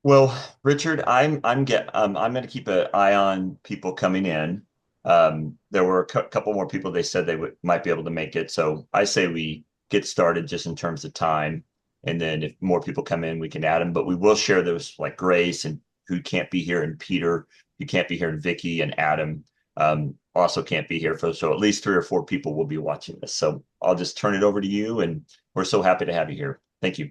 Well, Richard, I'm going to keep an eye on people coming in. There were a couple more people they said they would might be able to make it, so I say we get started just in terms of time, and then if more people come in, we can add them. But we will share those like Grace and who can't be here, and Peter who can't be here, and Vicky and Adam also can't be here. So at least three or four people will be watching this. So I'll just turn it over to you, and we're so happy to have you here. Thank you.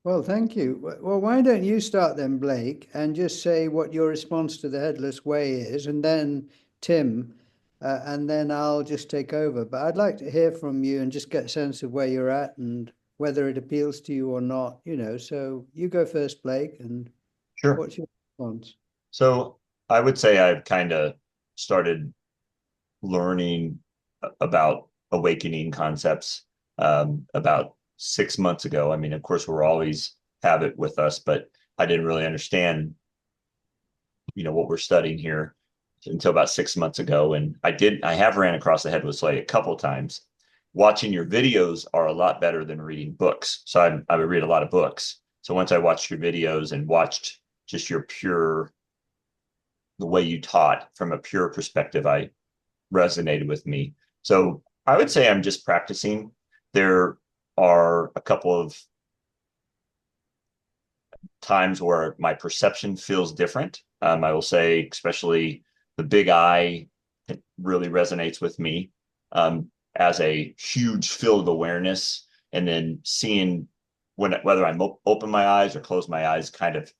Well, thank you. Well, why don't you start then, Blake, and just say what your response to the Headless Way is, and then Tim, and then I'll just take over. But I'd like to hear from you and just get a sense of where you're at and whether it appeals to you or not, So you go first, Blake, and Sure. what's your response? So I would say I've kind of started learning about awakening concepts about 6 months ago. I mean, of course, we're always have it with us, but I didn't really understand, what we're studying here until about 6 months ago. And I have ran across the Headless Way a couple of times. Watching your videos are a lot better than reading books. So I would read a lot of books. So once I watched your videos and watched just the way you taught from a pure perspective, I resonated with me. So I would say I'm just practicing. There are a couple of times where my perception feels different. I will say, especially the big eye, it really resonates with me as a huge field of awareness. And then seeing whether I open my eyes or close my eyes, kind of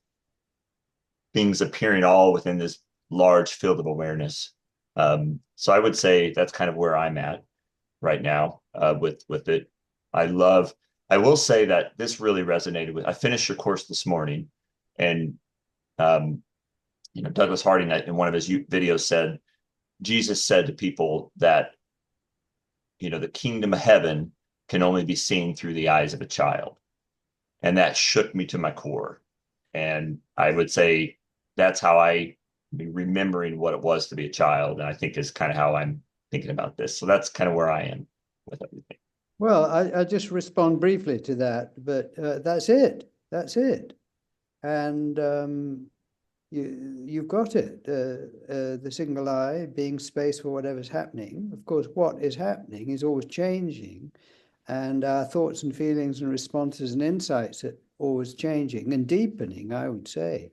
things appearing all within this large field of awareness. So I would say that's kind of where I'm at right now with it. I love. I will say that this really resonated with. I finished your course this morning, and um, Douglas Harding in one of his videos said Jesus said to people that the kingdom of heaven can only be seen through the eyes of a child, and that shook me to my core. And I would say that's how I be remembering what it was to be a child, and I think is kind of how I'm thinking about this. So that's kind of where I am with everything. Well, I just respond briefly to that, but that's it. That's it. And you've got it. The single eye being space for whatever's happening. Of course, what is happening is always changing, and our thoughts and feelings and responses and insights are always changing and deepening, I would say.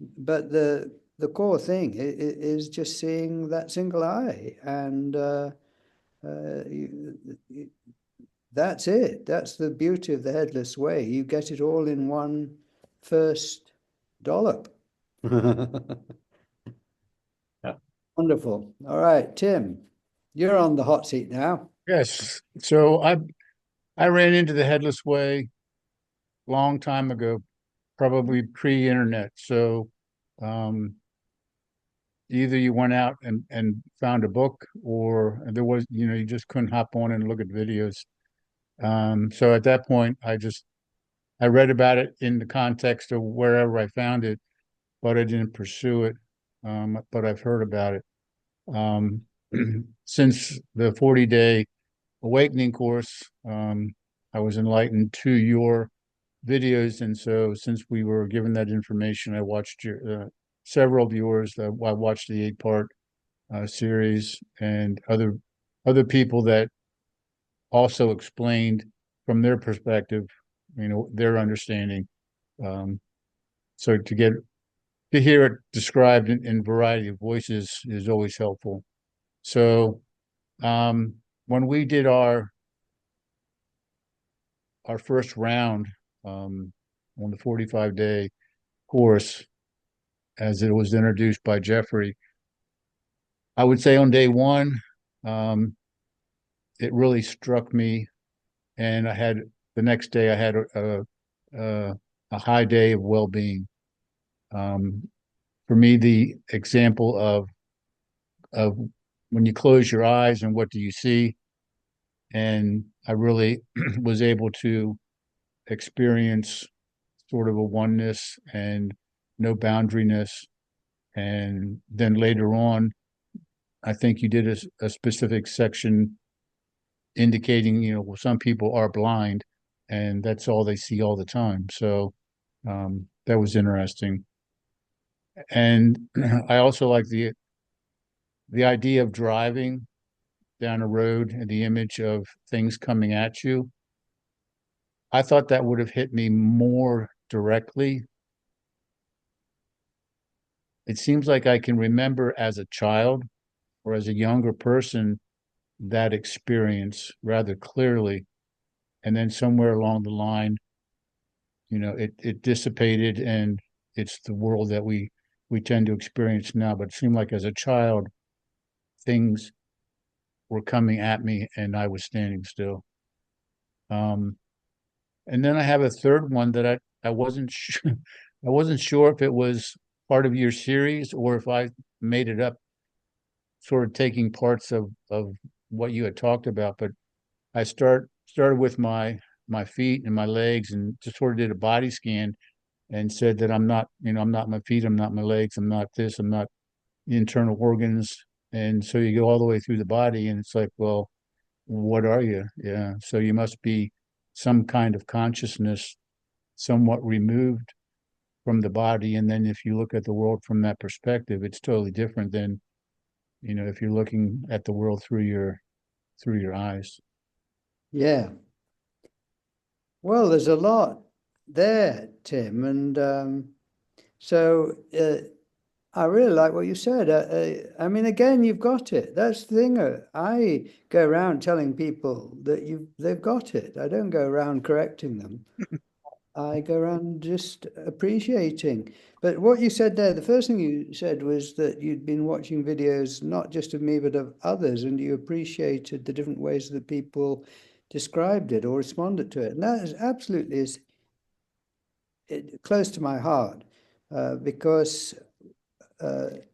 But the core thing is just seeing that single eye, and that's it. That's the beauty of the Headless Way. You get it all in one first dollop. Yeah. Wonderful. All right, Tim, you're on the hot seat now. Yes. So I ran into the Headless Way long time ago, probably pre-internet. So um, either you went out and found a book, or there was, you just couldn't hop on and look at videos. So at that point, I read about it in the context of wherever I found it, but I didn't pursue it. But I've heard about it. Um, since the 40-day awakening course, I was enlightened to your videos, and so since we were given that information, I watched several of yours. I watched the 8-part series, and other people that also explained from their perspective, their understanding. Um, so to hear it described in variety of voices is always helpful. So when we did our first round on the 45-day course, as it was introduced by Jeffrey, I would say on day one, it really struck me, and the next day I had a high day of well-being. Um, for me, the example of when you close your eyes and what do you see, and I really was able to experience sort of a oneness and no boundariness. And then later on, I think you did a specific section indicating, some people are blind and that's all they see all the time. So that was interesting. And I also like the idea of driving down a road and the image of things coming at you. I thought that would have hit me more directly. It seems like I can remember as a child or as a younger person that experience rather clearly. And then somewhere along the line, it dissipated and it's the world that we tend to experience now. But it seemed like as a child, things were coming at me and I was standing still. Um, and then I have a third one that I wasn't sure, I wasn't sure if it was part of your series or if I made it up, sort of taking parts of what you had talked about. But I started with my feet and my legs and just sort of did a body scan and said that I'm not my feet, I'm not my legs, I'm not this, I'm not the internal organs. And so you go all the way through the body and it's like, well, what are you? Yeah. So you must be some kind of consciousness somewhat removed from the body. And then if you look at the world from that perspective, it's totally different than, if you're looking at the world through your eyes. Yeah. Well, there's a lot there, Tim, and so I really like what you said. I mean, again, you've got it. That's the thing. I go around telling people that they've got it. I don't go around correcting them. I go around just appreciating. But what you said there, the first thing you said was that you'd been watching videos not just of me, but of others, and you appreciated the different ways that people described it or responded to it. And that is absolutely close to my heart because it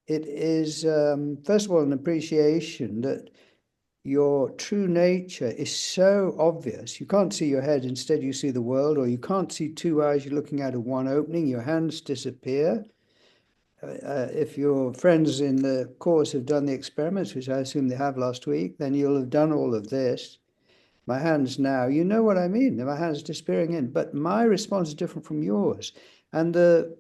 is, first of all, an appreciation that your true nature is so obvious. You can't see your head, instead you see the world, or you can't see two eyes, you're looking out of one opening, your hands disappear. If your friends in the course have done the experiments, which I assume they have last week, then you'll have done all of this. My hands now, you know what I mean, my hands disappearing in, but my response is different from yours. And the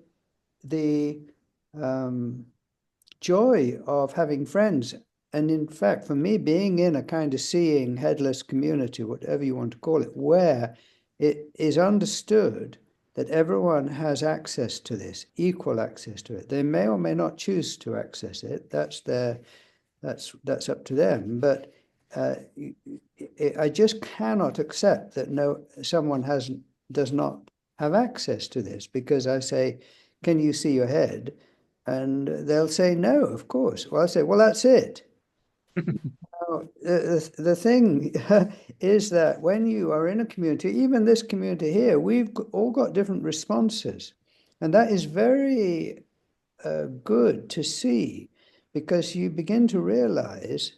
joy of having friends. And in fact, for me, being in a kind of seeing headless community, whatever you want to call it, where it is understood that everyone has access to this, equal access to it. They may or may not choose to access it. That's up to them. But I just cannot accept that someone does not have access to this, because I say, can you see your head? And they'll say, no, of course. Well, I say, well, that's it. Now, the thing is that when you are in a community, even this community here, we've all got different responses. And that is very good to see, because you begin to realize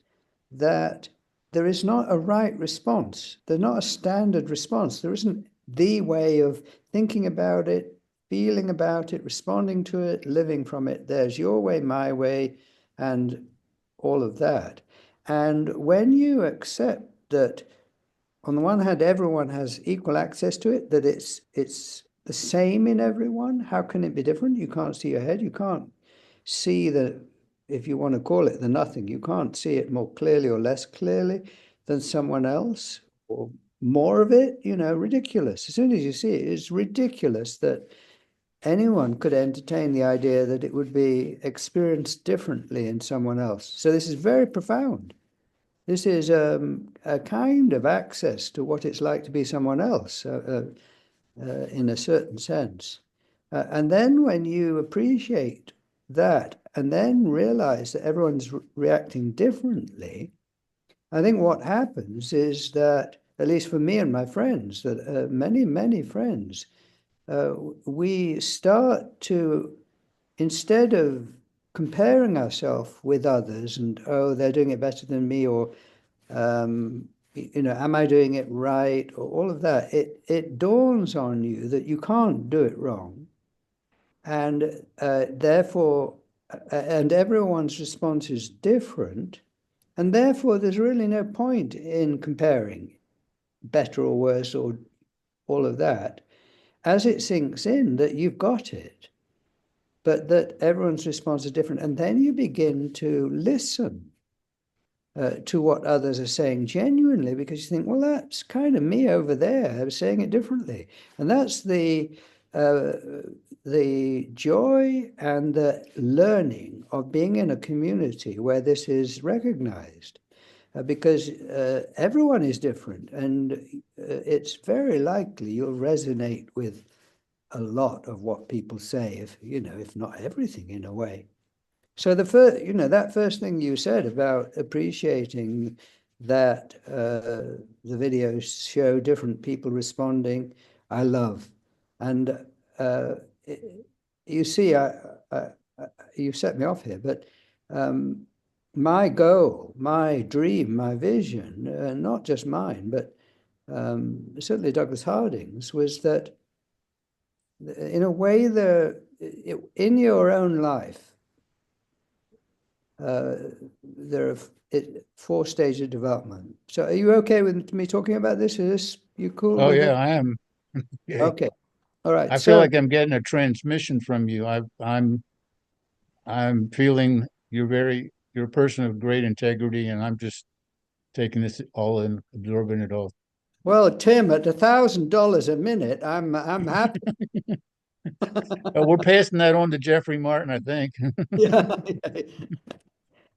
that there is not a right response. There's not a standard response. There isn't the way of thinking about it, feeling about it, responding to it, living from it. There's your way, my way, and all of that. And when you accept that, on the one hand, everyone has equal access to it, that it's the same in everyone, how can it be different? You can't see your head. You can't see if you want to call it the nothing, you can't see it more clearly or less clearly than someone else, or more of it, ridiculous. As soon as you see it, it's ridiculous that anyone could entertain the idea that it would be experienced differently in someone else. So this is very profound. This is a kind of access to what it's like to be someone else in a certain sense. And then when you appreciate that and then realize that everyone's reacting differently, I think what happens is that, at least for me and my friends, that many, many friends, we start to, instead of comparing ourselves with others and, oh, they're doing it better than me, or am I doing it right, or all of that, it dawns on you that you can't do it wrong. And therefore, and everyone's response is different. And therefore, there's really no point in comparing better or worse or all of that. as it sinks in that you've got it, but that everyone's response is different. And then you begin to listen to what others are saying genuinely, because you think, well, that's kind of me over there. I was saying it differently. And that's the joy and the learning of being in a community where this is recognized. Because everyone is different, and it's very likely you'll resonate with a lot of what people say, if not everything in a way. So that first thing you said about appreciating that the videos show different people responding, I love. And uh, you see, you set me off here, but my goal, my dream, my vision, not just mine, but certainly Douglas Harding's, was that in a way, in your own life, there are four stages of development. So are you okay with me talking about this? Is this you cool Oh with yeah, it? I am. Okay. Okay. All right. I feel So, like I'm getting a transmission from you. I'm feeling you're a person of great integrity, and I'm just taking this all in, absorbing it all. well, Tim, at $1,000 a minute, I'm happy. We're passing that on to Jeffrey Martin, I think. Yeah.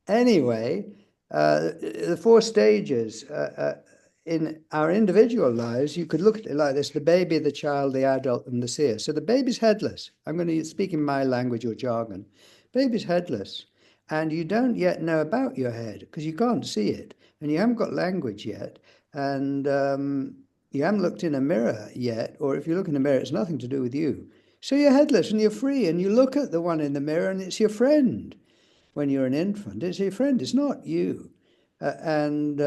Anyway, the four stages in our individual lives, you could look at it like this: the baby, the child, the adult, and the seer. So the baby's headless. I'm going to speak in my language or jargon. Baby's headless, and you don't yet know about your head because you can't see it, and you haven't got language yet, and you haven't looked in a mirror yet, or if you look in a mirror, it's nothing to do with you. So you're headless and you're free, and you look at the one in the mirror, and it's your friend. When you're an infant, it's your friend, it's not you. And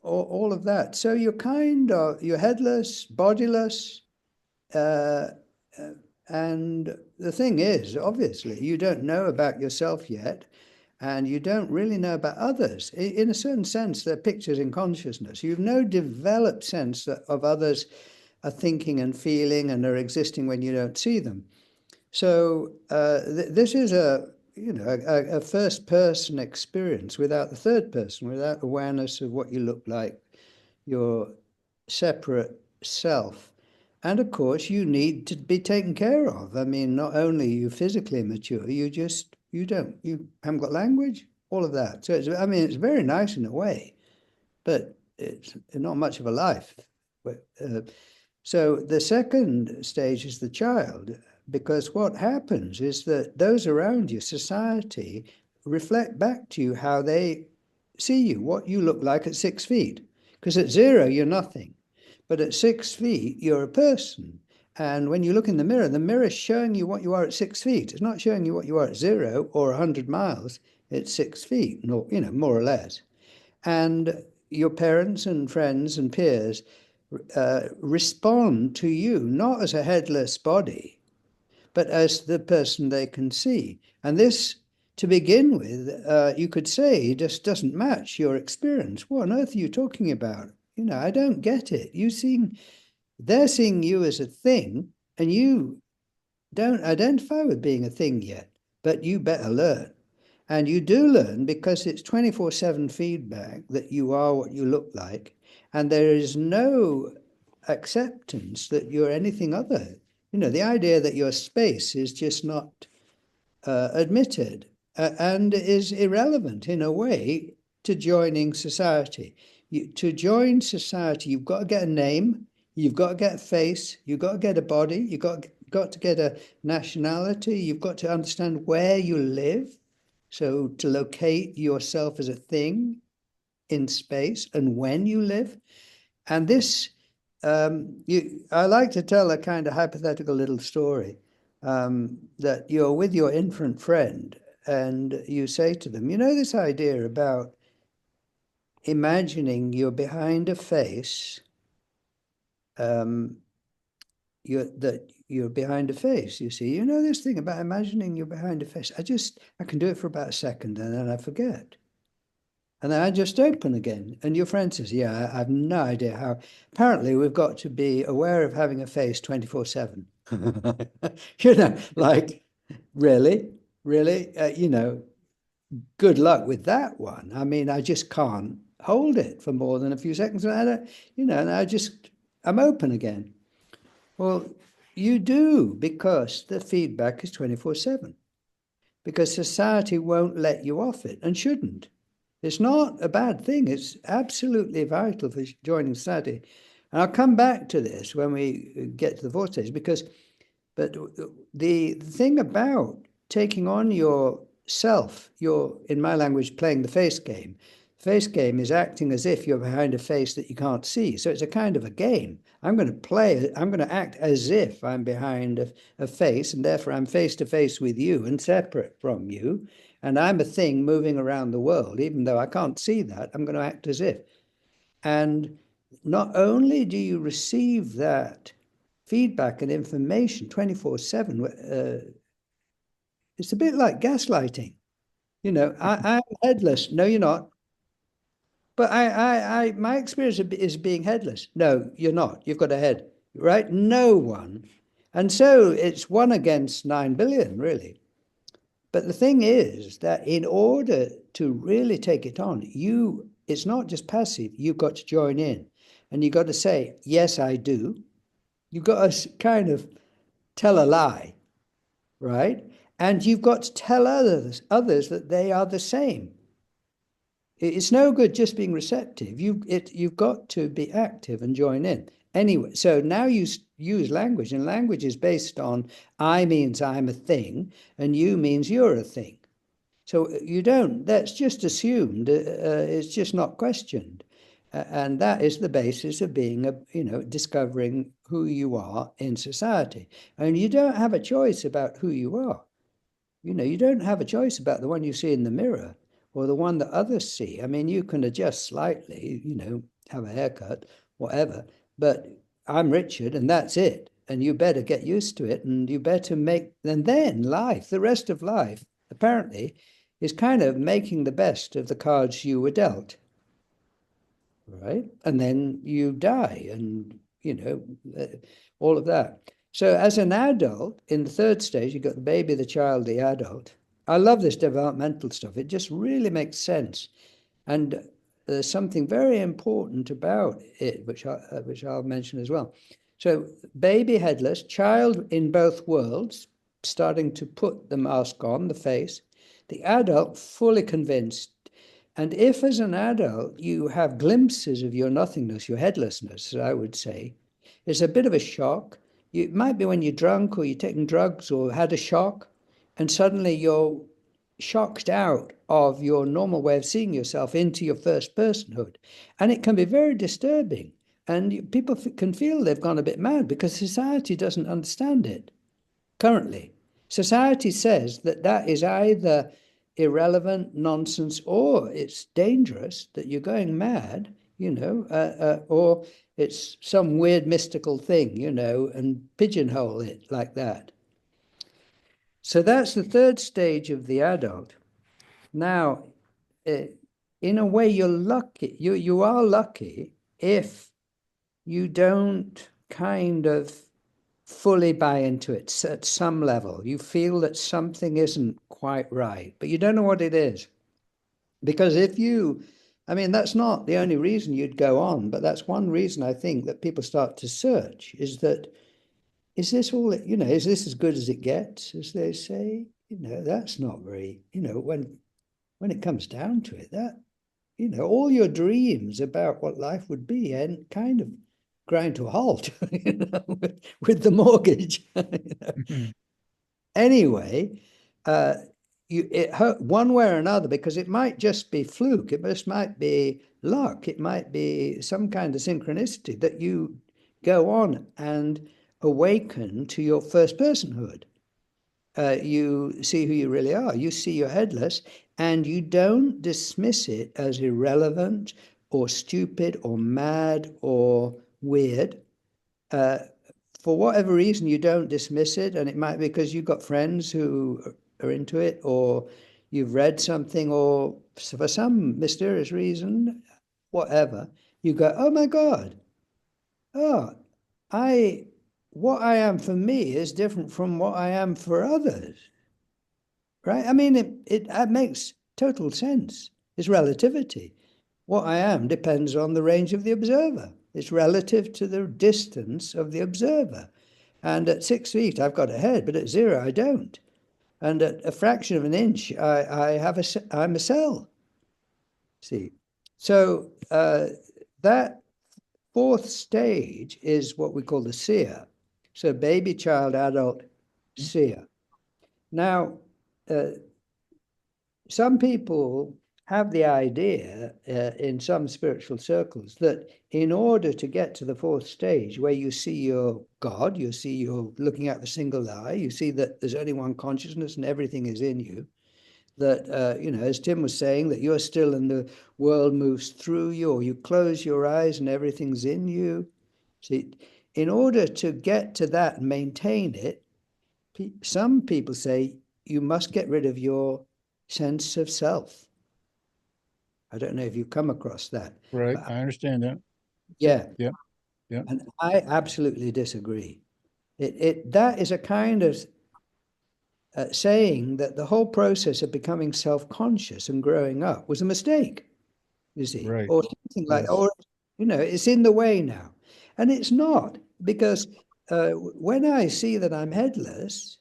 all of that. So you're headless, bodiless. Uh, and the thing is, obviously, you don't know about yourself yet, and you don't really know about others. In a certain sense, they're pictures in consciousness. You've no developed sense of others are thinking and feeling and are existing when you don't see them. So this is a first person experience without the third person, without awareness of what you look like, your separate self. And of course, you need to be taken care of. I mean, not only are you physically mature, you haven't got language, all of that. So it's very nice in a way, but it's not much of a life. So the second stage is the child, because what happens is that those around you, society, reflect back to you how they see you, what you look like at 6 feet. Because at 0, you're nothing. But at 6 feet, you're a person. And when you look in the mirror is showing you what you are at 6 feet. It's not showing you what you are at 0 or 100 miles. It's 6 feet, more or less. And your parents and friends and peers respond to you not as a headless body, but as the person they can see. And this, to begin with, you could say just doesn't match your experience. What on earth are you talking about? I don't get it. They're seeing you as a thing, and you don't identify with being a thing yet, but you better learn. And you do learn because it's 24/7 feedback that you are what you look like. And there is no acceptance that you're anything other. The idea that you're space is just not admitted and is irrelevant in a way to joining society. To join society, you've got to get a name, you've got to get a face, you've got to get a body, you've got to get a nationality, you've got to understand where you live. So to locate yourself as a thing in space and when you live. And this, I like to tell a kind of hypothetical little story that you're with your infant friend and you say to them, this idea about imagining you're behind a face, um, you're behind a face, you see. This thing about imagining you're behind a face. I can do it for about a second and then I forget. And then I just open again. And your friend says, yeah, I have no idea how. Apparently, we've got to be aware of having a face 24/7. Like, really? Really? Good luck with that one. I mean, I just can't hold it for more than a few seconds. And I don't, and I'm open again. Well, you do, because the feedback is 24/7, because society won't let you off it and shouldn't. It's not a bad thing. It's absolutely vital for joining society. And I'll come back to this when we get to the fourth stage, but the thing about taking on yourself, in my language, playing the face game. Face game is acting as if you're behind a face that you can't see. So it's a kind of a game. I'm going to act as if I'm behind a face, and therefore I'm face to face with you and separate from you. And I'm a thing moving around the world, even though I can't see that. I'm going to act as if. And not only do you receive that feedback and information 24/7, it's a bit like gaslighting. I'm headless. No, you're not. But my experience is being headless. No, you're not. You've got a head, right? No one. And so it's 1 against 9 billion, really. But the thing is that in order to really take it on, it's not just passive. You've got to join in, and you've got to say, yes, I do. You've got to kind of tell a lie, right? And you've got to tell others that they are the same. It's no good just being receptive. You've got to be active and join in. Anyway, so now you use language, and language is based on I means I'm a thing, and you means you're a thing. So that's just assumed. It's just not questioned. And that is the basis of being discovering who you are in society. And you don't have a choice about who you are. You don't have a choice about the one you see in the mirror or the one that others see. I mean, you can adjust slightly, have a haircut, whatever, but I'm Richard and that's it. And you better get used to it, and you better and then the rest of life, apparently, is kind of making the best of the cards you were dealt, right? And then you die, and, all of that. So as an adult, in the third stage, you've got the baby, the child, the adult. I love this developmental stuff. It just really makes sense. And there's something very important about it, which I'll mention as well. So baby headless, child in both worlds, starting to put the mask on, the face, the adult fully convinced. And if as an adult you have glimpses of your nothingness, your headlessness, I would say, it's a bit of a shock. It might be when you're drunk or you're taking drugs or had a shock, and suddenly you're shocked out of your normal way of seeing yourself into your first personhood. And it can be very disturbing. And people can feel they've gone a bit mad because society doesn't understand it currently. Society says that is either irrelevant nonsense or it's dangerous, that you're going mad, or it's some weird mystical thing, and pigeonhole it like that. So that's the third stage of the adult. Now, in a way, you're lucky. You are lucky if you don't kind of fully buy into it at some level. You feel that something isn't quite right, but you don't know what it is. Because that's not the only reason you'd go on, but that's one reason I think that people start to search, is this all, is this as good as it gets, as they say? That's not very, when it comes down to it, that, all your dreams about what life would be and kind of grind to a halt, with the mortgage. Anyway, it hurt one way or another, because it might just be fluke. It just might be luck. It might be some kind of synchronicity that you go on and awaken to your first personhood. You see who you really are. You see you're headless, and you don't dismiss it as irrelevant or stupid or mad or weird. For whatever reason, you don't dismiss it, and it might be because you've got friends who are into it, or you've read something, or for some mysterious reason, whatever, you go, oh my God, oh, what I am for me is different from what I am for others, right? I mean, it makes total sense. It's relativity. What I am depends on the range of the observer. It's relative to the distance of the observer. And at 6 feet, I've got a head, but at 0, I don't. And at a fraction of an inch, I'm a cell. See, so that fourth stage is what we call the seer. So baby, child, adult, seer. Now, some people have the idea in some spiritual circles that in order to get to the fourth stage, where you see your God, you see you're looking at the single eye, you see that there's only one consciousness and everything is in you, that, as Tim was saying, that you're still and the world moves through you, or you close your eyes and everything's in you. See, in order to get to that and maintain it, some people say you must get rid of your sense of self. I don't know if you've come across that. Right. I understand that. Yeah. Yeah. Yeah. And I absolutely disagree. That is a kind of saying that the whole process of becoming self-conscious and growing up was a mistake, you see, Right. or something like, Yes. or, it's in the way now. And it's not, because when I see that I'm headless,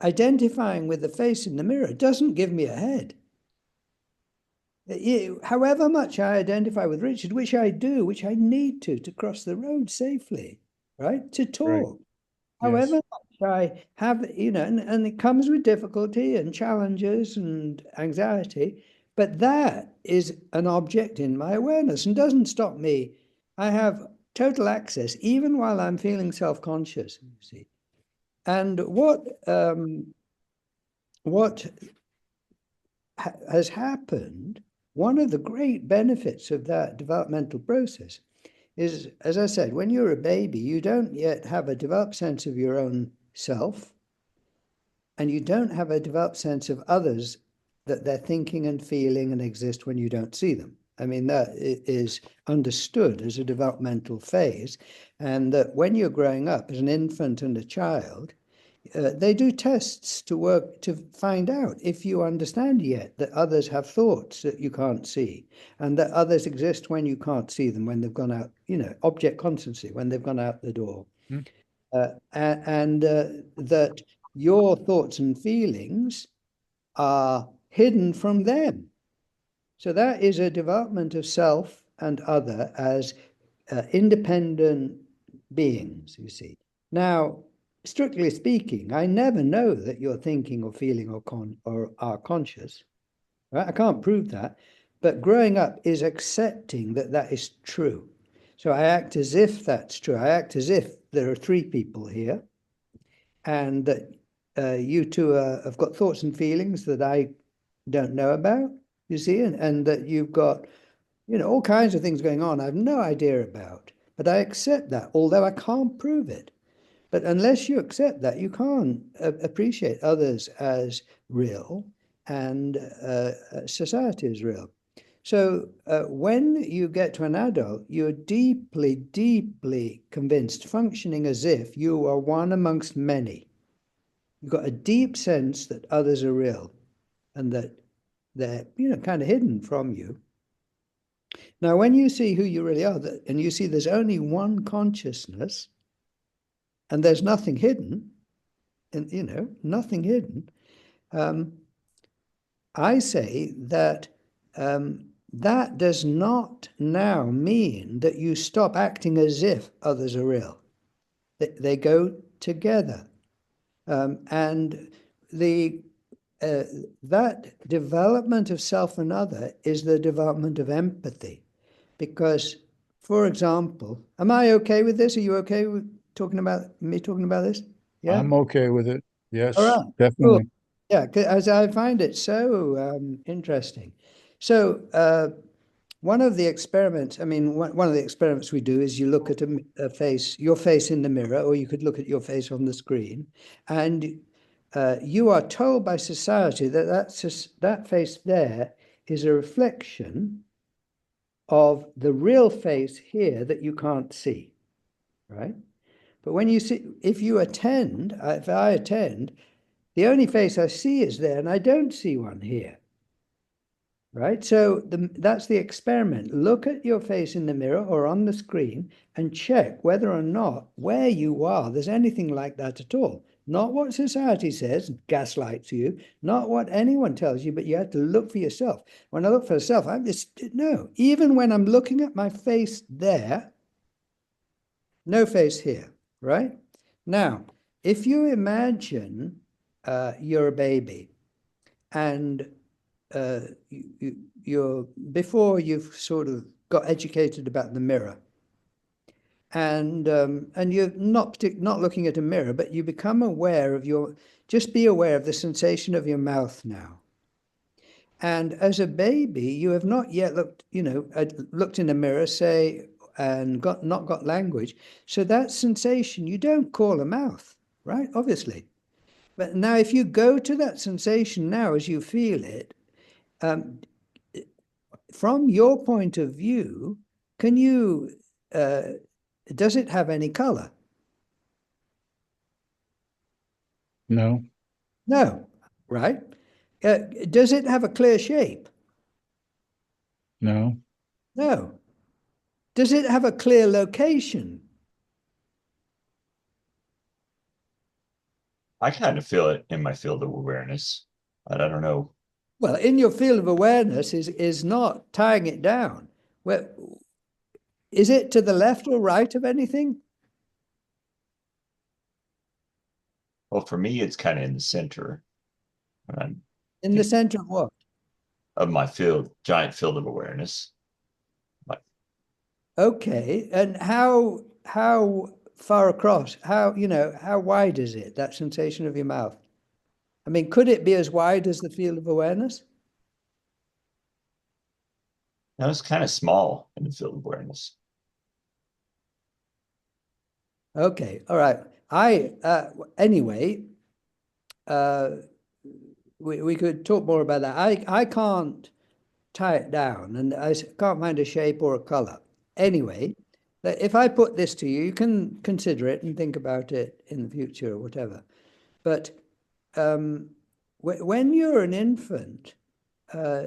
identifying with the face in the mirror doesn't give me a head. However much I identify with Richard, which I do, which I need to cross the road safely, right? To Right. talk. Yes. However much I have, and it comes with difficulty and challenges and anxiety, but that is an object in my awareness and doesn't stop me. I have total access, even while I'm feeling self-conscious, you see. And what has happened, one of the great benefits of that developmental process is, as I said, when you're a baby, you don't yet have a developed sense of your own self, and you don't have a developed sense of others, that they're thinking and feeling and exist when you don't see them. I mean, that is understood as a developmental phase, and that when you're growing up as an infant and a child, they do tests to work to find out if you understand yet that others have thoughts that you can't see, and that others exist when you can't see them, when they've gone out, object consciously, when they've gone out the door. Mm. And that your thoughts and feelings are hidden from them. So that is a development of self and other as independent beings, you see. Now, strictly speaking, I never know that you're thinking or feeling or are conscious. Right? I can't prove that. But growing up is accepting that that is true. So I act as if that's true. I act as if there are 3 people here, and that you two have got thoughts and feelings that I don't know about, you see, and that you've got, all kinds of things going on I have no idea about. But I accept that, although I can't prove it. But unless you accept that, you can't appreciate others as real, and society as real. So when you get to an adult, you're deeply, deeply convinced, functioning as if you are one amongst many. You've got a deep sense that others are real, and that they're, kind of hidden from you. Now, when you see who you really are, and you see there's only one consciousness, and there's nothing hidden, and nothing hidden, I say that that does not now mean that you stop acting as if others are real. They go together. And that development of self and other is the development of empathy. Because, for example, am I okay with this? Are you okay with talking about this? Yeah? I'm okay with it. All Yes, right. Cool. definitely. Yeah, as I find it so interesting. So one of the experiments, one of the experiments we do is you look at your face in the mirror, or you could look at your face on the screen, and you are told by society that that face there is a reflection of the real face here that you can't see, right? But when you see, if you attend, if I attend, the only face I see is there, and I don't see one here, right? So that's the experiment. Look at your face in the mirror or on the screen and check whether or not where you are, there's anything like that at all. Not what society says, gaslights you, not what anyone tells you, but you have to look for yourself. When I look for myself, I'm just, no, even when I'm looking at my face there, no face here, right? Now, if you imagine you're a baby and you're before you've sort of got educated about the mirror, and you're not looking at a mirror, but you become aware of just be aware of the sensation of your mouth now. And as a baby, you have not yet looked in a mirror, say, and not got language. So that sensation you don't call a mouth, right? Obviously. But now if you go to that sensation now as you feel it, from your point of view, can you does it have any color? No, No, right? Does it have a clear shape? no, No. Does it have a clear location? I kind of feel it in my field of awareness, but I don't know. Well, in your field of awareness is not tying it down. Where is it, to the left or right of anything? Well, for me, it's kind of in the center In the center of what? of my field, giant field of awareness. Like, Okay, and how far across? How wide is it, that sensation of your mouth? I mean, could it be as wide as the field of awareness? now it's kind of small in the field of awareness. Okay, all right. Anyway, uh, we could talk more about that. I can't tie it down, and I can't find a shape or a color. Anyway, if I put this to you, you can consider it and think about it in the future or whatever. But when you're an infant, uh,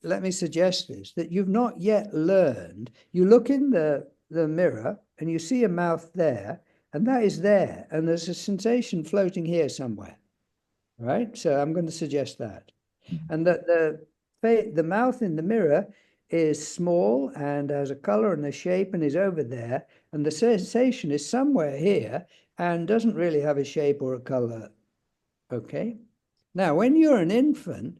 let me suggest this, that you've not yet learned. You look in the mirror and you see a mouth there, and that is there, and there's a sensation floating here somewhere, right? So I'm going to suggest that. And that the mouth in the mirror is small and has a color and a shape and is over there, and the sensation is somewhere here and doesn't really have a shape or a color. Okay. Now, when you're an infant,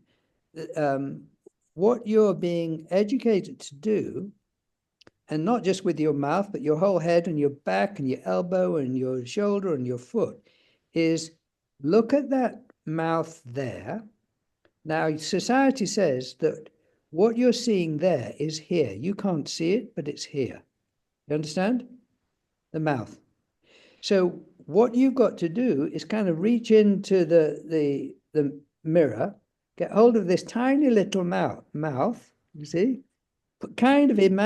what you're being educated to do, and not just with your mouth, but your whole head and your back and your elbow and your shoulder and your foot, is look at that mouth there. Now, society says that what you're seeing there is here. You can't see it, but it's here. You understand? The mouth. So what you've got to do is kind of reach into the mirror, get hold of this tiny little mouth, you see, kind of in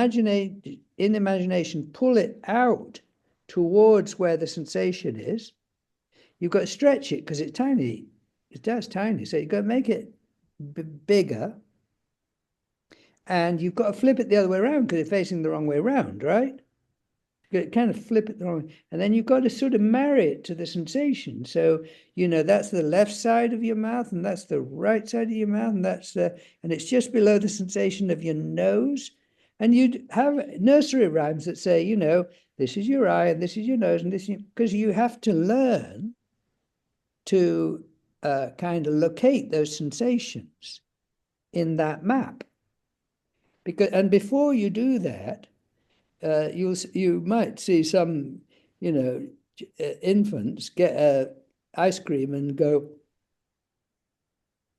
imagination, pull it out towards where the sensation is. You've got to stretch it because it's tiny. It's tiny. So you've got to make it bigger. And you've got to flip it the other way around because it's facing the wrong way around, right? You kind of flip it the wrong way. And then you've got to sort of marry it to the sensation. So, that's the left side of your mouth, and that's the right side of your mouth, and and it's just below the sensation of your nose. And you'd have nursery rhymes that say, this is your eye, and this is your nose, and this is, because you have to learn to kind of locate those sensations in that map. And before you do that, you might see some, infants get ice cream and go,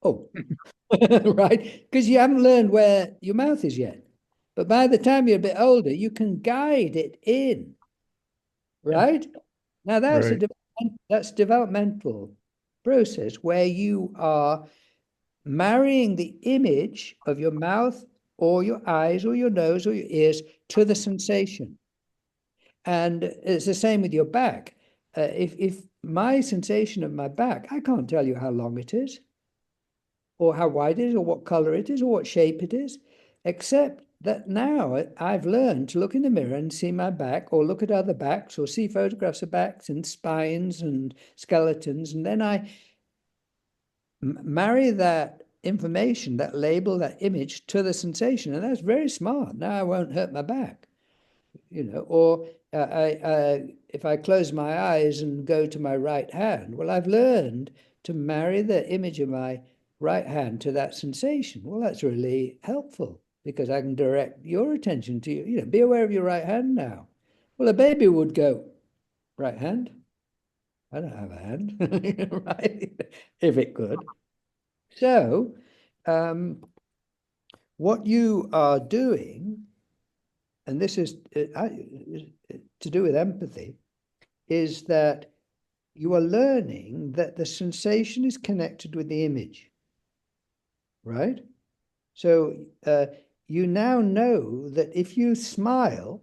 oh, right, because you haven't learned where your mouth is yet. But by the time you're a bit older, you can guide it in, right? Now that's right. That's developmental process where you are marrying the image of your mouth or your eyes or your nose or your ears to the sensation. And it's the same with your back. If my sensation of my back, I can't tell you how long it is, or how wide it is, or what color it is, or what shape it is, except that now I've learned to look in the mirror and see my back, or look at other backs, or see photographs of backs and spines and skeletons, and then I marry that information, that label, that image to the sensation, and that's very smart. Now I won't hurt my back, or if I close my eyes and go to my right hand, well, I've learned to marry the image of my right hand to that sensation. Well, that's really helpful because I can direct your attention to be aware of your right hand now. Well, a baby would go, right hand? I don't have a hand, right? If it could. So, what you are doing, and this is to do with empathy, is that you are learning that the sensation is connected with the image, right? So you now know that if you smile,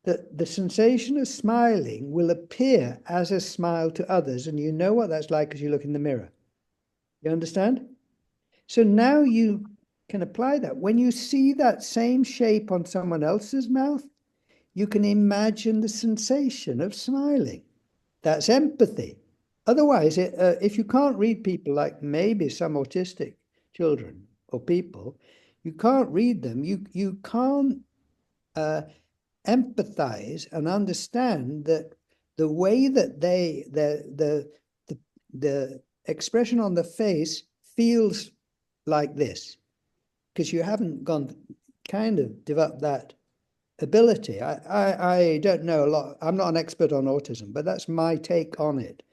that the sensation of smiling will appear as a smile to others, and you know what that's like as you look in the mirror. You understand? So now you can apply that. When you see that same shape on someone else's mouth, you can imagine the sensation of smiling. That's empathy. Otherwise, if you can't read people, like maybe some autistic children or people, you can't read them. You can't empathize and understand that the way that the expression on the face feels like this, because you haven't kind of developed that ability. I don't know a lot. I'm not an expert on autism, but that's my take on it.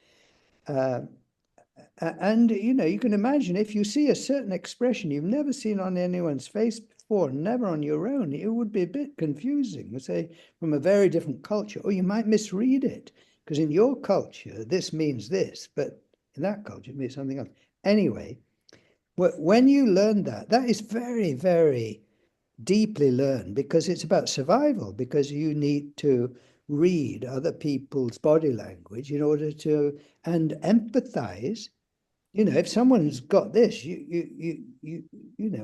And you can imagine if you see a certain expression you've never seen on anyone's face before, never on your own, it would be a bit confusing, say, from a very different culture, or you might misread it because in your culture this means this, but in that culture it means something else. Anyway, when you learn that, that is very, very deeply learned because it's about survival, because you need to read other people's body language in order to and empathize. If someone's got this,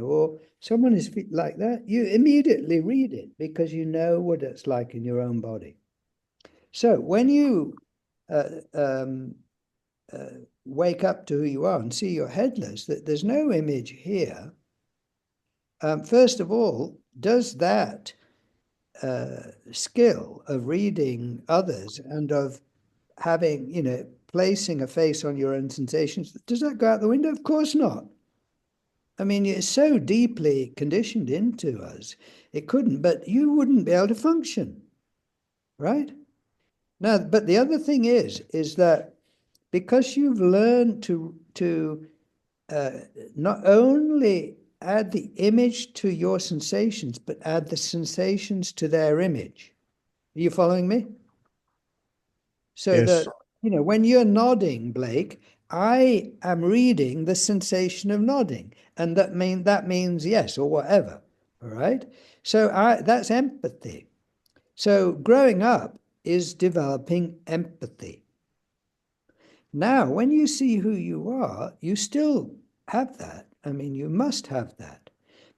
or someone is like that, you immediately read it because you know what it's like in your own body. So when you wake up to who you are and see you're headless, that there's no image here. First of all, does that skill of reading others and of having, placing a face on your own sensations, does that go out the window? Of course not. I mean, it's so deeply conditioned into us, it couldn't, but you wouldn't be able to function, right? Now, but the other thing is that because you've learned to not only add the image to your sensations, but add the sensations to their image. Are you following me? So Yes. that, when you're nodding, Blake, I am reading the sensation of nodding, and that means yes or whatever. All right. So that's empathy. So growing up is developing empathy. Now, when you see who you are, you still have that. I mean, you must have that.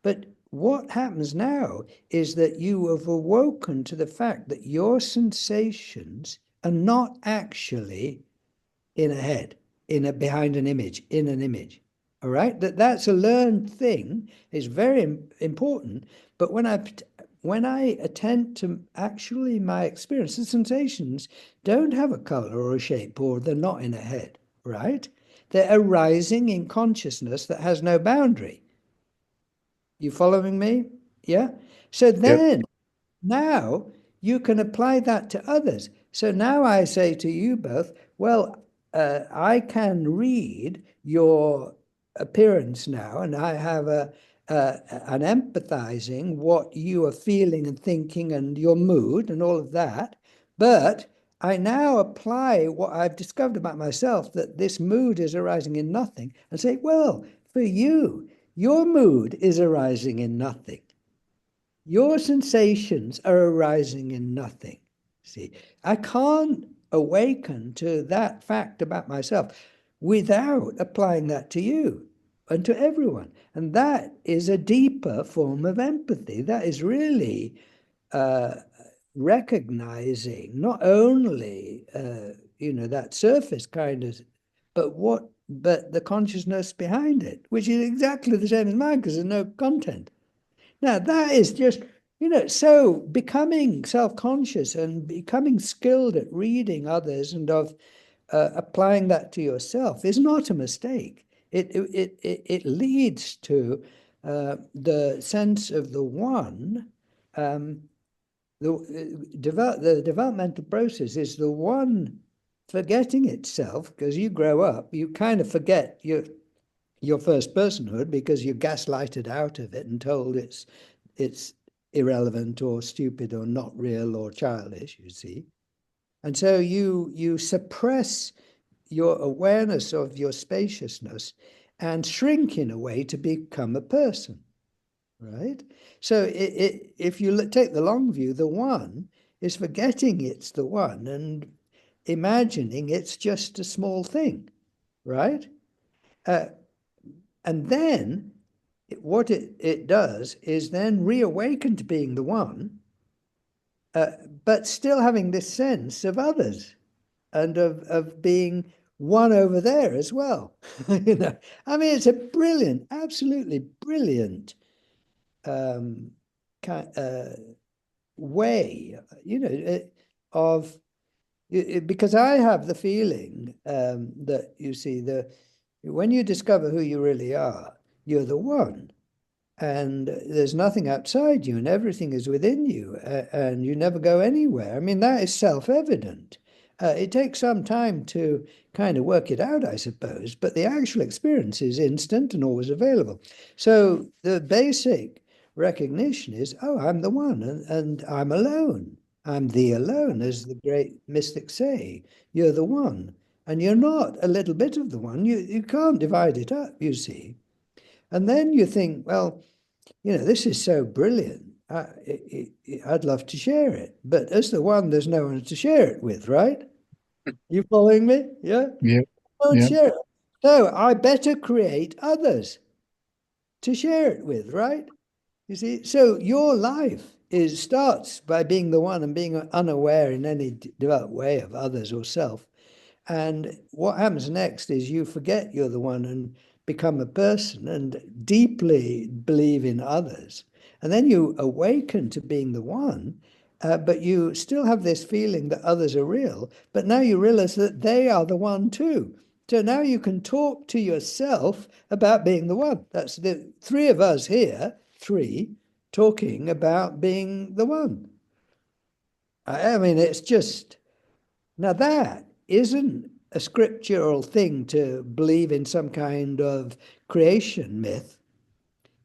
But what happens now is that you have awoken to the fact that your sensations are not actually in a head, behind an image, in an image. All right, that's a learned thing. It's very important. But when I attend to actually my experience, the sensations don't have a color or a shape, or they're not in a head. Right? They're arising in consciousness that has no boundary. You following me? Yeah. So Yep. then now you can apply that to others. So now I say to you both, well, I can read your appearance now, and I have an empathizing what you are feeling and thinking and your mood and all of that. But I now apply what I've discovered about myself, that this mood is arising in nothing, and say, well, for you, your mood is arising in nothing. Your sensations are arising in nothing. See, I can't awaken to that fact about myself without applying that to you and to everyone. And that is a deeper form of empathy. That is really recognizing not only that surface kind of, but the consciousness behind it, which is exactly the same as mine because there's no content. Now that is just, so becoming self-conscious and becoming skilled at reading others and of applying that to yourself is not a mistake. It leads to the sense of the one. The developmental process is the one forgetting itself, because you grow up, you kind of forget your first personhood because you're gaslighted out of it and told it's irrelevant or stupid or not real or childish, you see. And so you suppress your awareness of your spaciousness and shrink in a way to become a person, right? So if you take the long view, the one is forgetting it's the one and imagining it's just a small thing, right? Uh, and then what it does is then reawaken to being the one, but still having this sense of others and of being one over there as well. I mean, it's a brilliant, absolutely brilliant way, of because I have the feeling that you see when you discover who you really are, you're the one. And there's nothing outside you and everything is within you, and you never go anywhere. I mean, that is self-evident. It takes some time to kind of work it out, I suppose, but the actual experience is instant and always available. So the basic recognition is, oh, I'm the one, and I'm alone. I'm the alone, as the great mystics say. You're the one. And you're not a little bit of the one. You can't divide it up, you see. And then you think, well, this is so brilliant. I'd love to share it. But as the one, there's no one to share it with, right? You following me? Yeah? Yeah, No one to yeah, share it. So I better create others to share it with, right? You see, so your life starts by being the one and being unaware in any developed way of others or self. And what happens next is you forget you're the one and become a person and deeply believe in others. And then you awaken to being the one, but you still have this feeling that others are real. But now you realize that they are the one too. So now you can talk to yourself about being the one. That's the three of us here, three, talking about being the one. I mean, it's just. Now, that isn't a scriptural thing to believe in some kind of creation myth.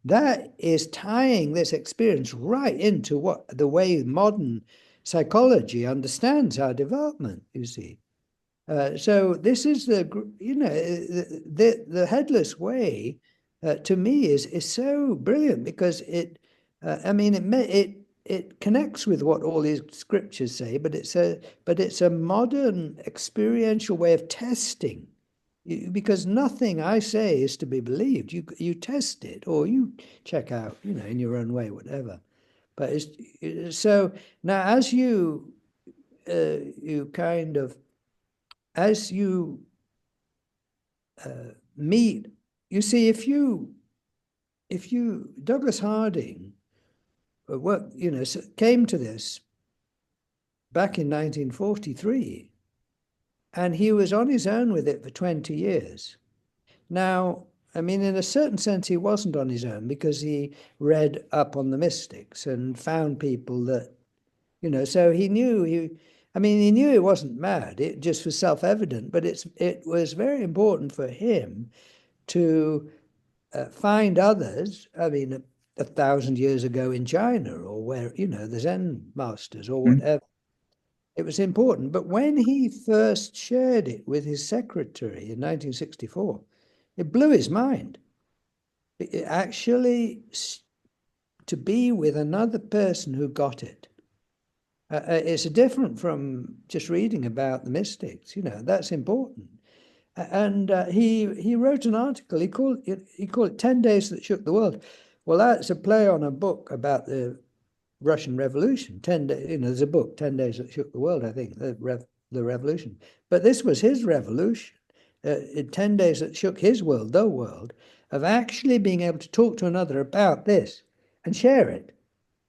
That is tying this experience right into the way modern psychology understands our development, you see. So this is the headless way to me is so brilliant because I mean it connects with what all these scriptures say, but it's a modern experiential way of testing, because nothing I say is to be believed. You test it or you check out, in your own way, whatever. But so now as you kind of as you meet, you see, if you Douglas Harding came to this back in 1943, and he was on his own with it for 20 years. Now, I mean, in a certain sense, he wasn't on his own because he read up on the mystics and found people that, so he knew he knew he wasn't mad. It just was self-evident, but it was very important for him to find others. I mean, 1,000 years ago in China, or where, the Zen masters or mm, whatever, It was important. But when he first shared it with his secretary in 1964, it blew his mind. It actually, to be with another person who got it. It's different from just reading about the mystics, that's important. And he wrote an article. He called it 10 Days That Shook the World. Well, that's a play on a book about the Russian Revolution. 10 days, there's a book, 10 Days That Shook the World, I think, the revolution. But this was his revolution. 10 days that shook his world, the world, of actually being able to talk to another about this and share it.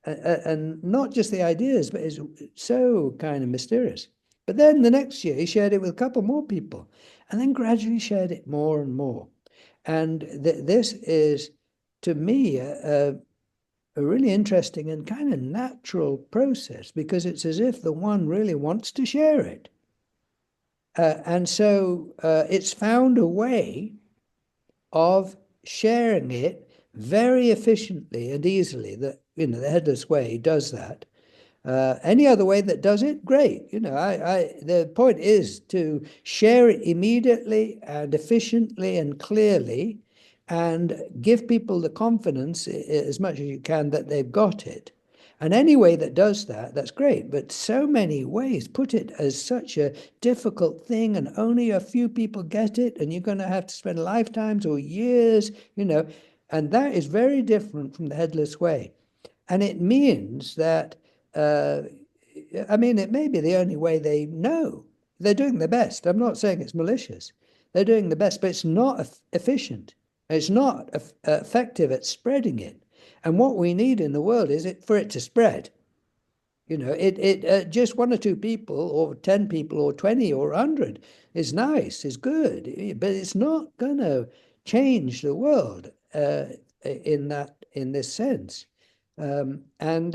And not just the ideas, but it's so kind of mysterious. But then the next year, he shared it with a couple more people, and then gradually shared it more and more. And this is, to me, a really interesting and kind of natural process, because it's as if the one really wants to share it. And so it's found a way of sharing it very efficiently and easily. That the Headless Way does that. Any other way that does it, great. The point is to share it immediately and efficiently and clearly, and give people the confidence as much as you can that they've got it. And any way that does that, that's great. But so many ways put it as such a difficult thing, and only a few people get it, and you're going to have to spend lifetimes or years, and that is very different from the Headless Way. And it means that, it may be the only way they know. They're doing their best. I'm not saying it's malicious. They're doing the best, but it's not efficient. It's not effective at spreading it. And what we need in the world is for it to spread. Just one or two people, or 10 people, or 20, or 100 is nice, is good, but it's not going to change the world in this sense. And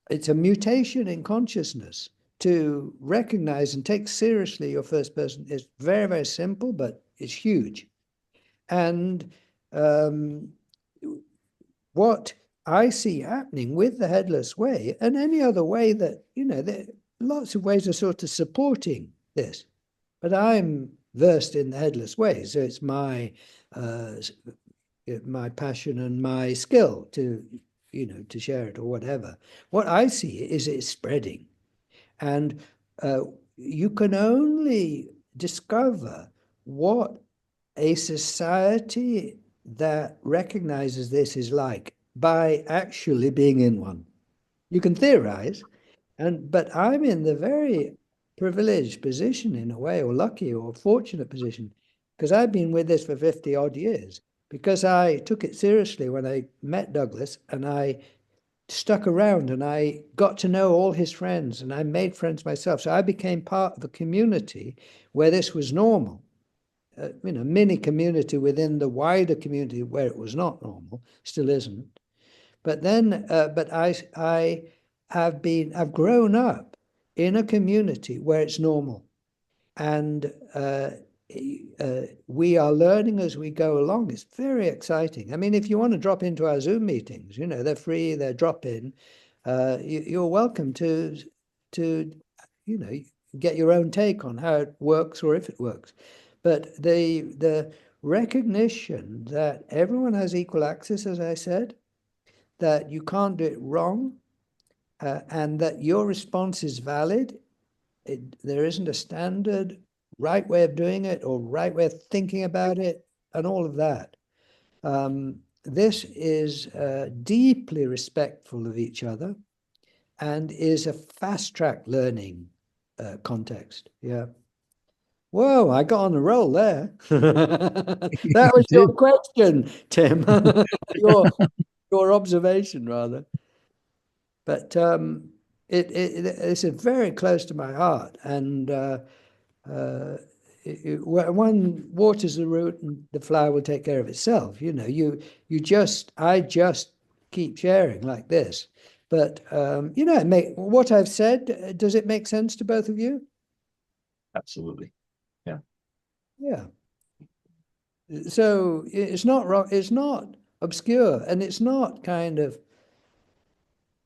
it's a mutation in consciousness to recognize and take seriously your first person. It's very, very simple, but it's huge. And what I see happening with the Headless Way, and any other way that, there lots of ways of sort of supporting this, but I'm versed in the Headless Way, so it's my passion and my skill to share it or whatever. What I see is it's spreading, and you can only discover what a society that recognizes this is like by actually being in one. You can theorize, but I'm in the very privileged position, in a way, or lucky or fortunate position, because I've been with this for 50 odd years, because I took it seriously when I met Douglas, and I stuck around, and I got to know all his friends, and I made friends myself. So I became part of a community where this was normal. Mini community within the wider community where it was not normal, still isn't. But then, I've grown up in a community where it's normal, and we are learning as we go along. It's very exciting. I mean, if you want to drop into our Zoom meetings, they're free, they're drop in. You're welcome to get your own take on how it works or if it works. But the recognition that everyone has equal access, as I said, that you can't do it wrong, and that your response is valid. There isn't a standard right way of doing it or right way of thinking about it, and all of that. This is deeply respectful of each other, and is a fast-track learning context. Yeah. Whoa, I got on a roll there. That was your question, Tim. your observation, rather. But it's very close to my heart, and one waters the root, and the flower will take care of itself. I just keep sharing like this. But what I've said, does it make sense to both of you? Absolutely. Yeah. Yeah. So it's not wrong, it's not obscure, and it's not kind of,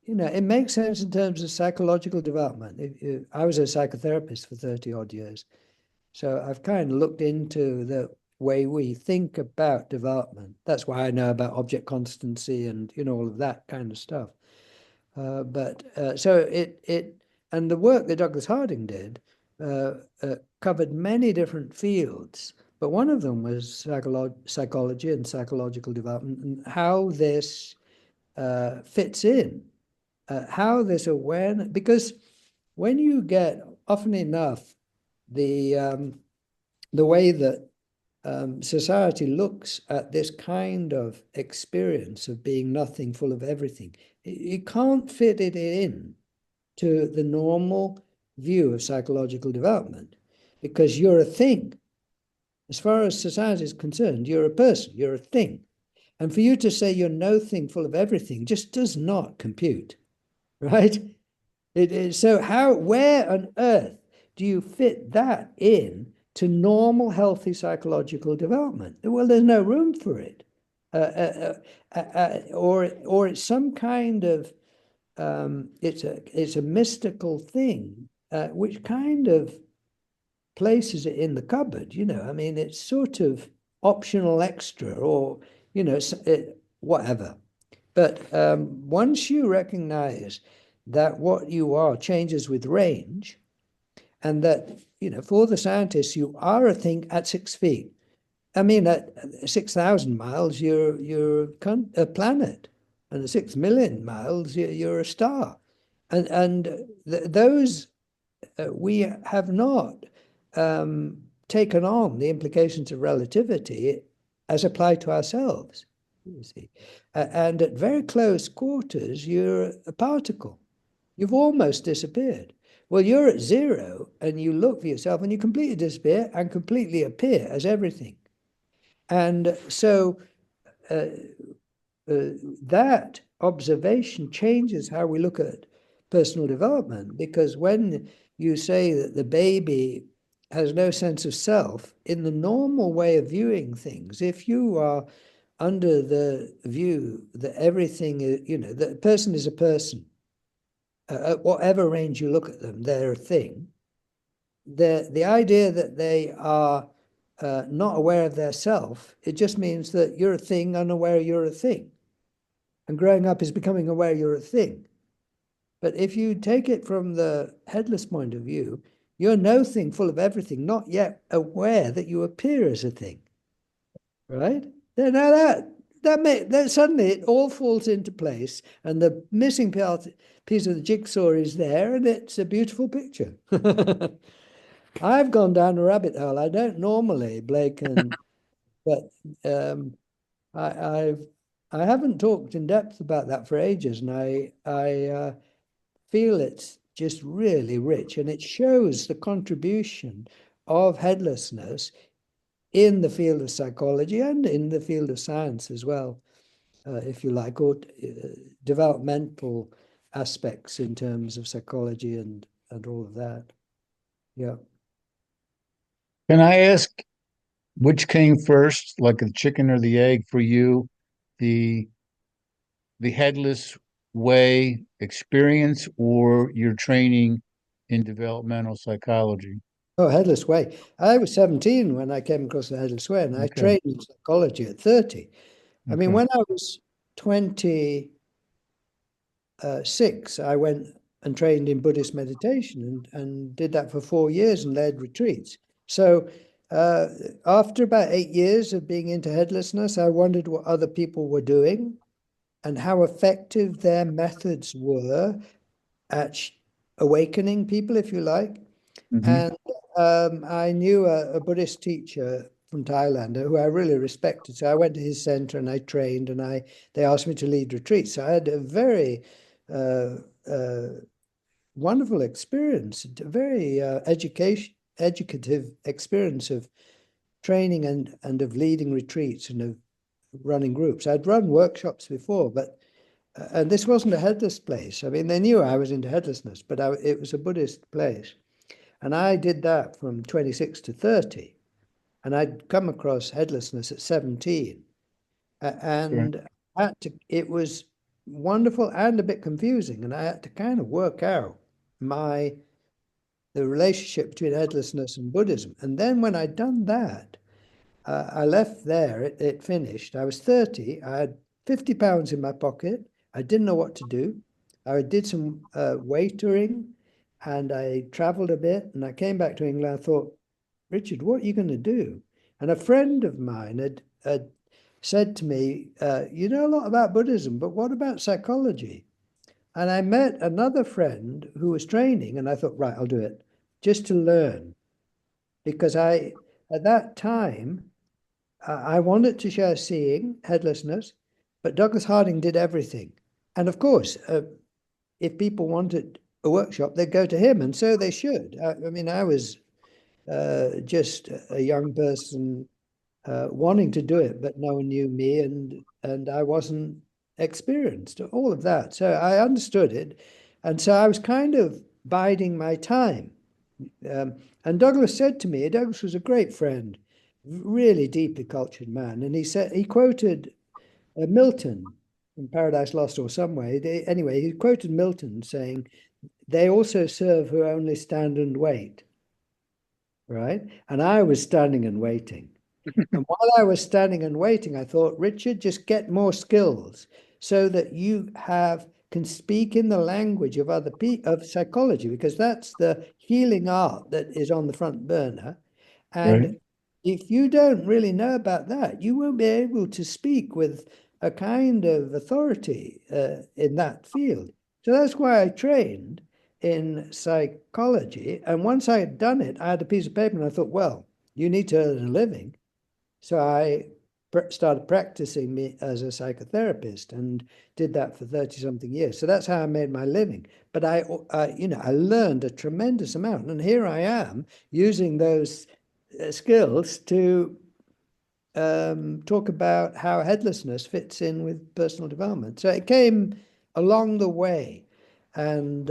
it makes sense in terms of psychological development. I was a psychotherapist for 30 odd years. So I've kind of looked into the way we think about development. That's why I know about object constancy and, all of that kind of stuff. So and the work that Douglas Harding did covered many different fields, but one of them was psychology and psychological development and how this fits in, how this awareness, because when you get often enough the way that society looks at this kind of experience of being nothing, full of everything, you can't fit it in to the normal view of psychological development because you're a thing. As far as society is concerned, you're a person, you're a thing. And for you to say you're no thing full of everything just does not compute, right? So where on earth do you fit that in to normal, healthy psychological development? Well, there's no room for it. Or it's some kind of it's a mystical thing which kind of places it in the cupboard. I mean, it's sort of optional extra, or whatever. But once you recognize that what you are changes with range, and that, for the scientists, you are a thing at 6 feet. I mean, at 6,000 miles, you're a planet, and at 6 million miles, you're a star. And those we have not taken on the implications of relativity as applied to ourselves. You see, and at very close quarters, you're a particle. You've almost disappeared. Well, you're at zero, and you look for yourself, and you completely disappear and completely appear as everything. And so that observation changes how we look at personal development, because when you say that the baby has no sense of self, in the normal way of viewing things, if you are under the view that everything is, that a person is a person, at whatever range you look at them, they're a thing. The idea that they are not aware of their self, it just means that you're a thing unaware you're a thing. And growing up is becoming aware you're a thing. But if you take it from the headless point of view, you're no thing full of everything, not yet aware that you appear as a thing, right? Now that suddenly it all falls into place, and the missing piece of the jigsaw is there, and it's a beautiful picture. I've gone down a rabbit hole. I don't normally, Blake, but I haven't talked in depth about that for ages, and I feel it's just really rich, and it shows the contribution of headlessness in the field of psychology and in the field of science as well, if you like, or developmental aspects in terms of psychology and all of that. Yeah. Can I ask which came first, like the chicken or the egg for you? The the headless way experience or your training in developmental psychology? Oh, Headless Way. I was 17 when I came across the Headless Way, and I Okay. trained in psychology at 30. I mean, Okay. when I was 26, I went and trained in Buddhist meditation and did that for 4 years and led retreats. So uh, after about 8 years of being into headlessness, I wondered what other people were doing and how effective their methods were at awakening people, if you like. Hmm. And I knew a Buddhist teacher from Thailand who I really respected. So I went to his center and I trained, and they asked me to lead retreats. So I had a very uh, uh, wonderful experience, a very educative experience of training and of leading retreats and of running groups. I'd run workshops before, but and this wasn't a headless place. I mean, they knew I was into headlessness, but it was a Buddhist place. And I did that from 26 to 30. And I'd come across headlessness at 17. Sure. And it was wonderful and a bit confusing. And I had to kind of work out the relationship between headlessness and Buddhism. And then when I'd done that, I left there, it finished. I was 30, I had £50 in my pocket. I didn't know what to do. I did some waitering and I traveled a bit and I came back to England. I thought, Richard, what are you going to do? And a friend of mine had said to me, you know a lot about Buddhism, but what about psychology? And I met another friend who was training, and I thought, right, I'll do it just to learn. Because at that time, I wanted to share seeing, headlessness, but Douglas Harding did everything. And of course, if people wanted a workshop, they'd go to him, and so they should. I mean, I was just a young person wanting to do it, but no one knew me, and I wasn't experienced. All of that, so I understood it, and so I was kind of biding my time. And Douglas said to me, Douglas was a great friend, really deeply cultured man, and he quoted Milton in Paradise Lost or somewhere. Anyway, he quoted Milton saying, "They also serve who only stand and wait." Right? And I was standing and waiting. And while I was standing and waiting, I thought, Richard, just get more skills so that you can speak in the language of other people, of psychology, because that's the healing art that is on the front burner. Right. And if you don't really know about that, you won't be able to speak with a kind of authority in that field. So that's why I trained in psychology. And once I had done it, I had a piece of paper and I thought, well, you need to earn a living. So I started practicing me as a psychotherapist and did that for 30 something years. So that's how I made my living. But I learned a tremendous amount. And here I am using those skills to talk about how headlessness fits in with personal development. So it came along the way. And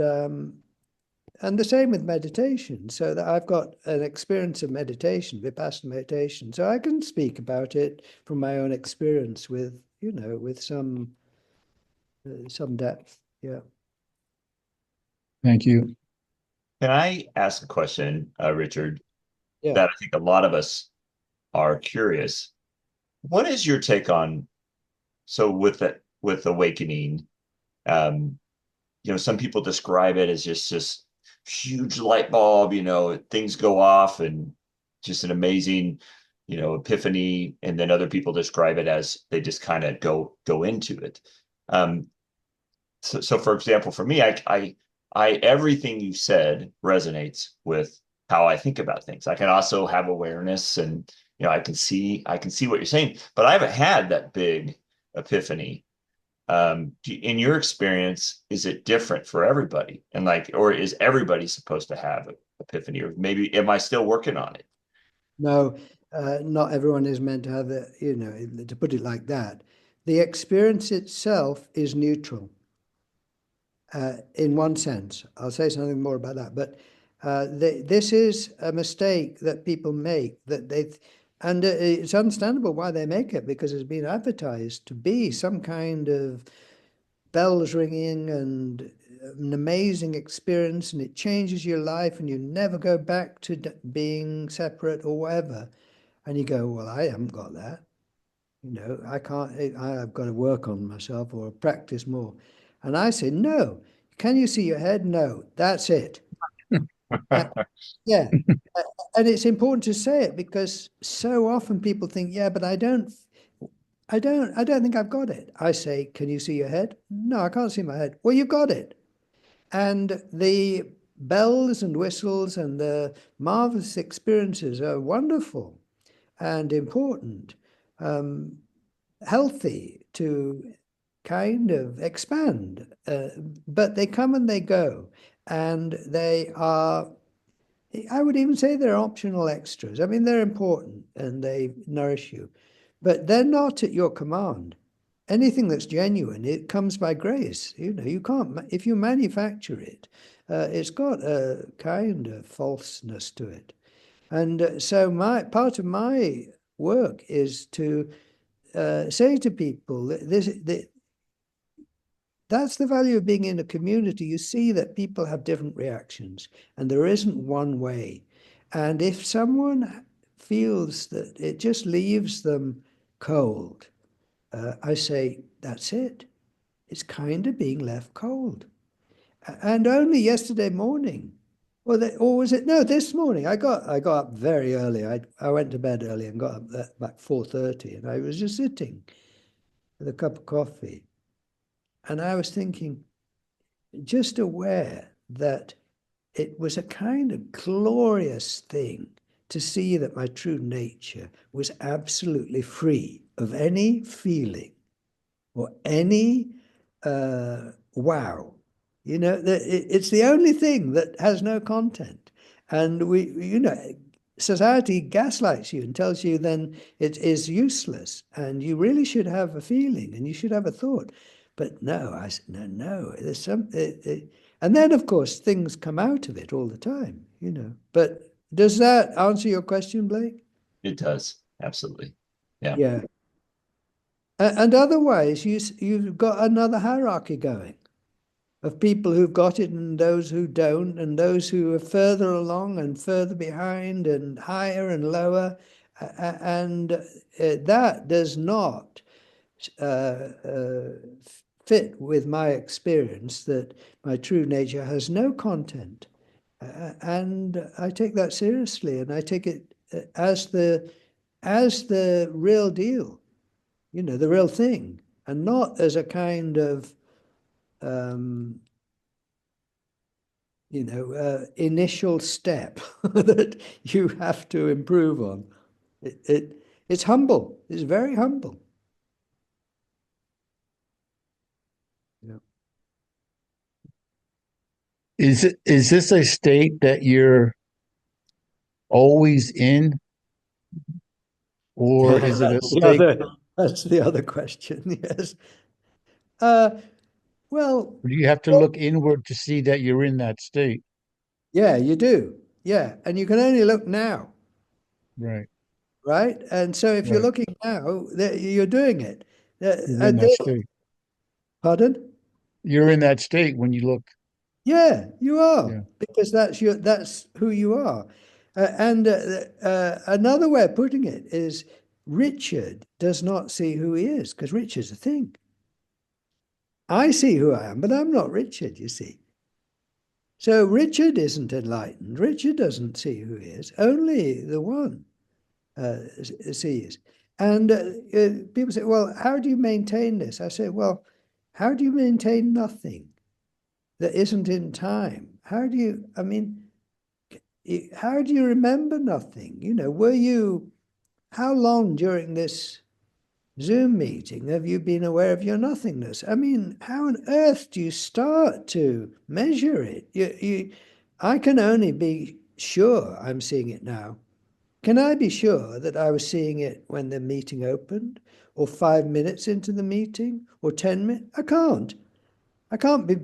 the same with meditation, so that I've got an experience of meditation, Vipassana meditation, so I can speak about it from my own experience with, with some depth. Yeah. Thank you. Can I ask a question, Richard, Yeah. that I think a lot of us are curious? What is your take on, so with awakening, um, some people describe it as just this huge light bulb, things go off and just an amazing, epiphany. And then other people describe it as they just kind of go into it. Um, so for example, for me, I everything you said resonates with how I think about things. I can also have awareness, and I can see what you're saying, but I haven't had that big epiphany. In your experience, is it different for everybody? And or is everybody supposed to have an epiphany? Or maybe am I still working on it? No, not everyone is meant to have to put it like that. The experience itself is neutral. In one sense. I'll say something more about that. But this is a mistake that people make and it's understandable why they make it, because it's been advertised to be some kind of bells ringing and an amazing experience, and it changes your life, and you never go back to being separate or whatever. And you go, well, I haven't got that. I can't, I've got to work on myself or practice more. And I say, no. Can you see your head? No, that's it. Uh, yeah. And it's important to say it, because so often people think, yeah, but I don't think I've got it. I say, can you see your head? No, I can't see my head. Well, you've got it. And the bells and whistles and the marvelous experiences are wonderful and important. Healthy to kind of expand, but they come and they go, and they are, I would even say they're optional extras. I mean, they're important and they nourish you, but they're not at your command. Anything that's genuine, it comes by grace. You can't, if you manufacture it, it's got a kind of falseness to it. And so part of my work is to say to people that that's the value of being in a community. You see that people have different reactions, and there isn't one way. And if someone feels that it just leaves them cold, I say, that's it. It's kind of being left cold. And only yesterday morning, or was it? No, this morning. I got up very early. I went to bed early and got up at about 4:30, and I was just sitting with a cup of coffee, and I was thinking, just aware that it was a kind of glorious thing to see that my true nature was absolutely free of any feeling or any wow. It's the only thing that has no content. And society gaslights you and tells you then it is useless and you really should have a feeling and you should have a thought. But no, I said, no, no, there's and then of course things come out of it all the time. But does that answer your question, Blake? It does. Absolutely. Yeah. Yeah. And otherwise, you've got another hierarchy going of people who've got it and those who don't, and those who are further along and further behind and higher and lower. And that does not uh, uh, fit with my experience that my true nature has no content. And I take that seriously, and I take it as the real deal, the real thing, and not as a kind of um, initial step that you have to improve on. It's humble. It's very humble. Yeah. Is this a state that you're always in, or is it a That's the state, other, that's the other question. Yes. Uh, well, or do you have to look inward to see that you're in that state? yeah, you do. Yeah, and you can only look now, Right, right? And so if you're right. looking now, you're doing it. You're I in that think, state. pardon? You're in that state when you look. Yeah, you are, Yeah. because that's who you are. And another way of putting it is Richard does not see who he is because Richard's a thing. I see who I am, but I'm not Richard, you see. So Richard isn't enlightened. Richard doesn't see who he is. Only the one sees. And people say, well, how do you maintain this? I say, well, how do you maintain nothing that isn't in time? I mean, how do you remember nothing? How long during this Zoom meeting have you been aware of your nothingness? I mean, how on earth do you start to measure it? I can only be sure I'm seeing it now. Can I be sure that I was seeing it when the meeting opened, or 5 minutes into the meeting, or 10 minutes? I can't. I can't be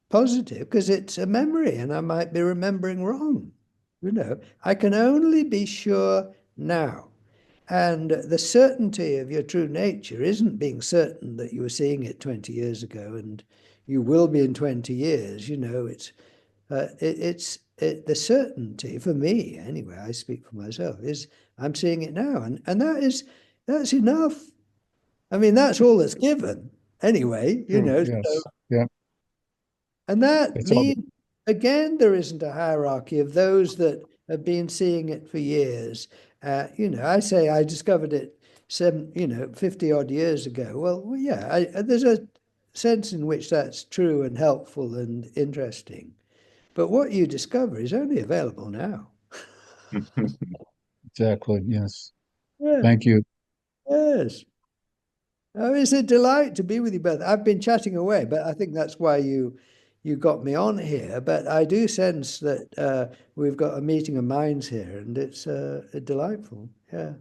positive because it's a memory and I might be remembering wrong. I can only be sure now. And the certainty of your true nature isn't being certain that you were seeing it 20 years ago and you will be in 20 years. The certainty for me, anyway, I speak for myself, is I'm seeing it now. And that's enough. I mean, that's all that's given anyway. True. So Yes. Yeah. and that That's all. means, again, there isn't a hierarchy of those that have been seeing it for years. I say I discovered it 50 odd years ago. Well, yeah, there's a sense in which that's true and helpful and interesting. But what you discover is only available now. Exactly. Yes. Yeah, Thank you. yes. Oh, it's a delight to be with you both. I've been chatting away, but I think that's why you got me on here. But I do sense that we've got a meeting of minds here, and it's delightful. Yeah.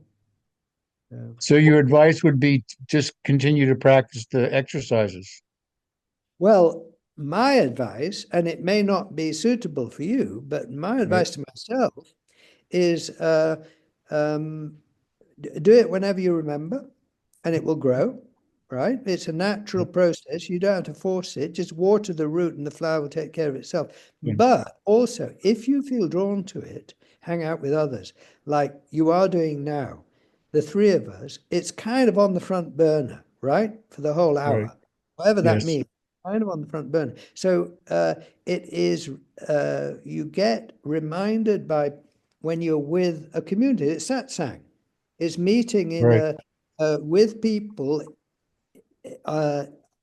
Yeah. So your advice would be just continue to practice the exercises, Well, my advice, and it may not be suitable for you, but my right? advice to myself is um, do it whenever you remember, and it will grow. right? It's a natural process. You don't have to force it. Just water the root and the flower will take care of itself. Yeah. But also, if you feel drawn to it, hang out with others like you are doing now, the three of us, it's kind of on the front burner, right? For the whole hour, Right. whatever that Yes. means, kind of on the front burner. So it is, you get reminded by when you're with a community, it's satsang. It's meeting in Right. with people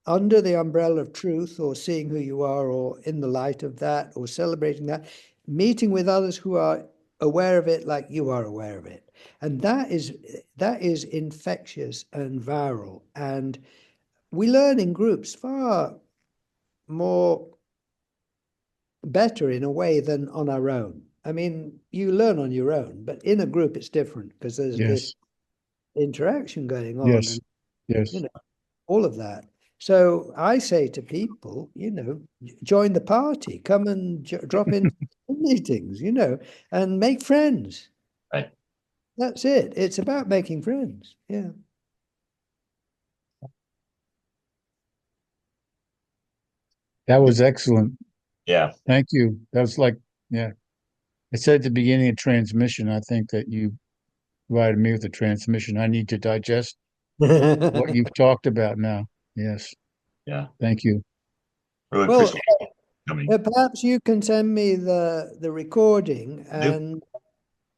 under the umbrella of truth, or seeing who you are, or in the light of that, or celebrating that, meeting with others who are aware of it like you are aware of it. And that is infectious and viral. And we learn in groups far more better in a way than on our own. I mean, you learn on your own, but in a group it's different because there's this Yes. interaction going on, Yes. and Yes. all of that. So I say to people, join the party, come and drop in meetings, and make friends. Right. That's it. It's about making friends. Yeah. That was excellent. Yeah. Thank you. That was like, yeah. I said at the beginning of transmission, I think that you provided me with a transmission. I need to digest what you've talked about now. Yes. Yeah. Thank you. Really Well, appreciate you coming. perhaps you can send me the recording, Do. and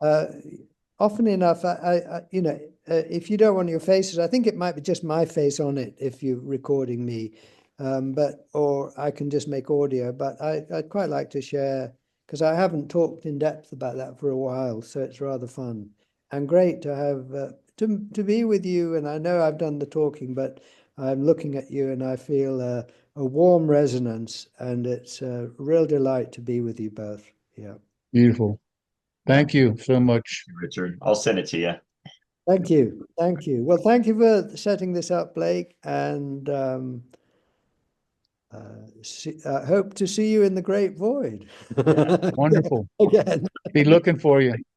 uh, often enough, if you don't want your faces, I think it might be just my face on it if you're recording me, or I can just make audio. But I'd quite like to share, because I haven't talked in depth about that for a while, so it's rather fun and great to have to be with you. And I know I've done the talking, but I'm looking at you and I feel a warm resonance, and it's a real delight to be with you both. Yeah. Beautiful. Yeah. Thank you so much. Richard, I'll send it to you. Thank you. Thank you. Well, thank you for setting this up, Blake, and hope to see you in the great void. Wonderful. Again. Be looking for you.